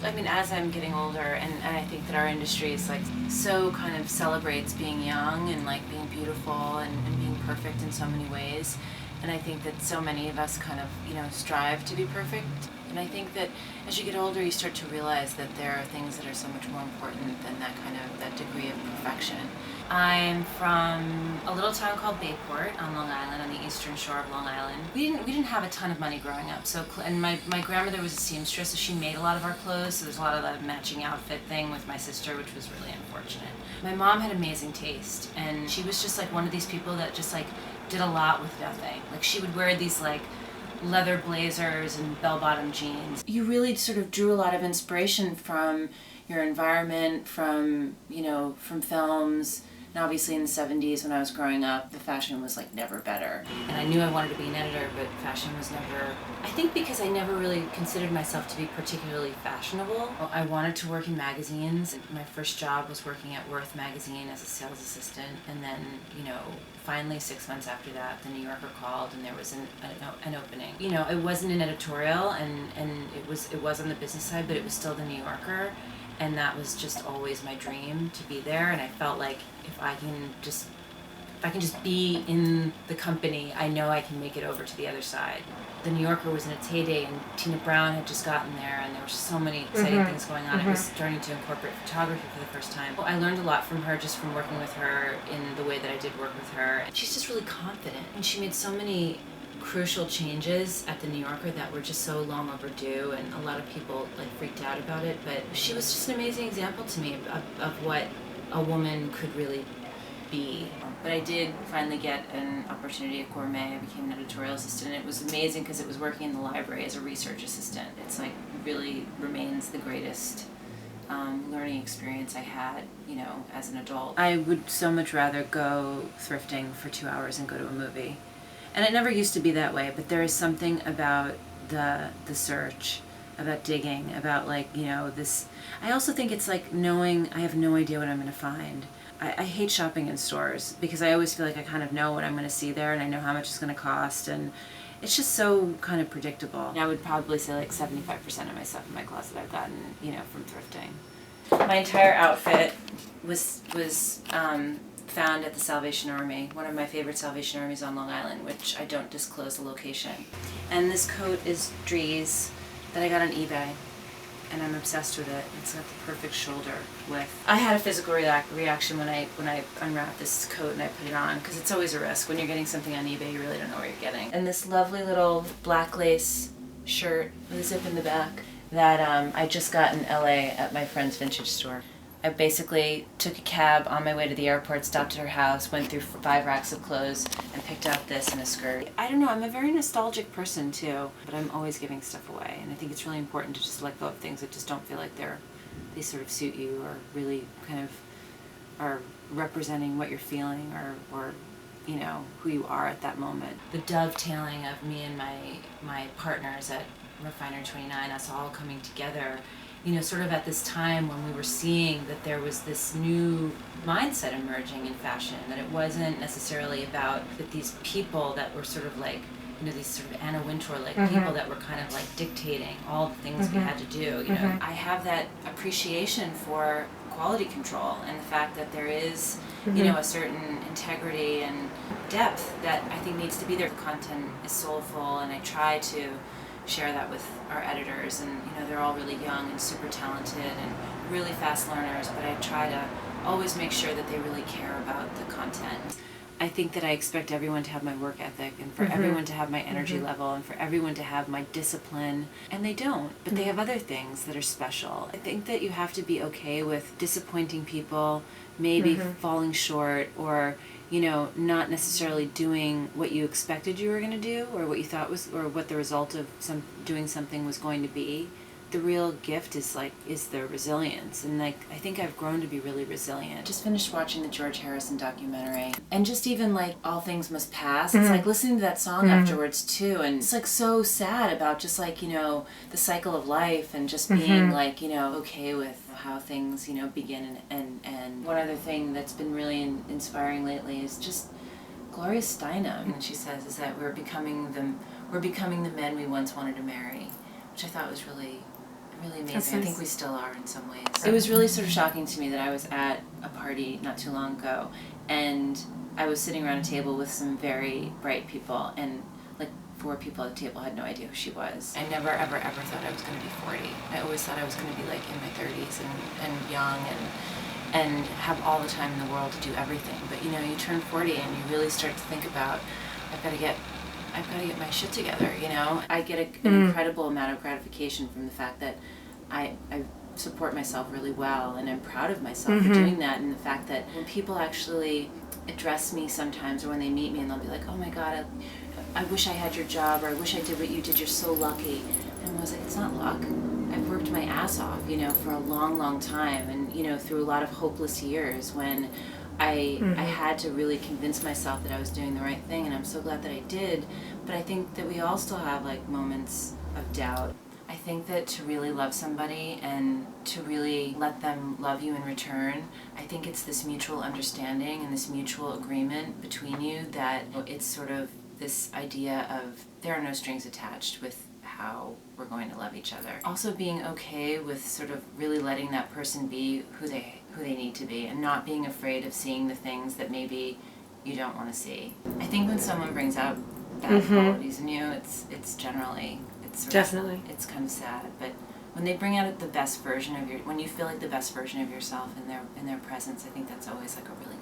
I mean, as I'm getting older, and I think that our industry is like so kind of celebrates being young and like being beautiful and being perfect in so many ways. And I think that so many of us kind of, strive to be perfect. And I think that as you get older, you start to realize that there are things that are so much more important than that degree of perfection. I'm from a little town called Bayport on Long Island, on the eastern shore of Long Island. We didn't have a ton of money growing up, and my grandmother was a seamstress, so she made a lot of our clothes. So there's a lot of that matching outfit thing with my sister, which was really unfortunate. My mom had amazing taste, and she was just like one of these people that just like did a lot with nothing. Like she would wear these like leather blazers and bell-bottom jeans. You really sort of drew a lot of inspiration from your environment, from films. And obviously in the 70s when I was growing up, the fashion was like never better. And I knew I wanted to be an editor, but fashion was never, I think because I never really considered myself to be particularly fashionable. I wanted to work in magazines. My first job was working at Worth magazine as a sales assistant. And then, finally 6 months after that, the New Yorker called and there was an opening. It wasn't an editorial and it was on the business side, but it was still the New Yorker. And that was just always my dream, to be there. And I felt like if I can just be in the company, I know I can make it over to the other side. The New Yorker was in its heyday, and Tina Brown had just gotten there, and there were so many exciting things going on. It was starting to incorporate photography for the first time. I learned a lot from her just from working with her in the way that I did work with her. And she's just really confident, and she made so many crucial changes at the New Yorker that were just so long overdue, and a lot of people like freaked out about it, but she was just an amazing example to me of what a woman could really be. But I did finally get an opportunity at Gourmet. I became an editorial assistant, and it was amazing because it was working in the library as a research assistant. It's like really remains the greatest learning experience I had, as an adult. I would so much rather go thrifting for 2 hours and go to a movie. And it never used to be that way, but there is something about the search, about digging, about this. I also think it's like knowing I have no idea what I'm going to find. I hate shopping in stores because I always feel like I kind of know what I'm going to see there and I know how much it's going to cost, and it's just so kind of predictable. I would probably say like 75% of my stuff in my closet I've gotten, from thrifting. My entire outfit was found at the Salvation Army, one of my favorite Salvation Armies on Long Island, which I don't disclose the location. And this coat is Dries that I got on eBay, and I'm obsessed with it. It's got the perfect shoulder width. I had a physical reaction when I unwrapped this coat and I put it on, because it's always a risk. When you're getting something on eBay, you really don't know where you're getting. And this lovely little black lace shirt with a zip in the back that I just got in LA at my friend's vintage store. I basically took a cab on my way to the airport, stopped at her house, went through 5 racks of clothes, and picked out this and a skirt. I don't know, I'm a very nostalgic person too, but I'm always giving stuff away, and I think it's really important to just let go of things that just don't feel like they sort of suit you or really kind of are representing what you're feeling or who you are at that moment. The dovetailing of me and my partners at Refinery 29, us all coming together, sort of at this time when we were seeing that there was this new mindset emerging in fashion, that it wasn't necessarily about that these people that were sort of like, these sort of Anna Wintour-like people that were kind of like dictating all the things we had to do. I have that appreciation for quality control and the fact that there is, a certain integrity and depth that I think needs to be there. The content is soulful, and I try to share that with our editors, and they're all really young and super talented and really fast learners, but I try to always make sure that they really care about the content. I think that I expect everyone to have my work ethic, and for everyone to have my energy level, and for everyone to have my discipline, and they don't, but they have other things that are special. I think that you have to be okay with disappointing people, maybe falling short, or not necessarily doing what you expected you were going to do, or what you thought was, or what the result of doing something was going to be. The real gift is the resilience, and I think I've grown to be really resilient. Just finished watching the George Harrison documentary, and just even All Things Must Pass, it's like listening to that song afterwards too, and it's so sad about just the cycle of life, and just being okay with how things begin and end. One other thing that's been really inspiring lately is just Gloria Steinem. And she says is that we're becoming the men we once wanted to marry, which I thought was really really amazing. That's I nice. think we still are in some ways. It was really sort of shocking to me that I was at a party not too long ago, and I was sitting around a table with some very bright people, and like 4 people at the table had no idea who she was. I never, ever, ever thought I was going to be 40. I always thought I was going to be like in my 30s and young and have all the time in the world to do everything. But you know, you turn 40 and you really start to think about, I've got to get my shit together, you know? I get an incredible amount of gratification from the fact that I support myself really well, and I'm proud of myself for doing that, and the fact that when people actually address me sometimes, or when they meet me and they'll be like, oh my God, I wish I had your job, or I wish I did what you did, you're so lucky. And I was like, it's not luck. I've worked my ass off, you know, for a long, long time, and, you know, through a lot of hopeless years when I had to really convince myself that I was doing the right thing, and I'm so glad that I did. But I think that we all still have like moments of doubt. I think that to really love somebody and to really let them love you in return, I think it's this mutual understanding and this mutual agreement between you that it's sort of this idea of there are no strings attached with how we're going to love each other. Also being okay with sort of really letting that person be who they need to be, and not being afraid of seeing the things that maybe you don't want to see. I think when someone brings out bad qualities in you, it's generally Definitely. It's kind of sad, but when they bring out the best version of when you feel like the best version of yourself in their presence, I think that's always like a really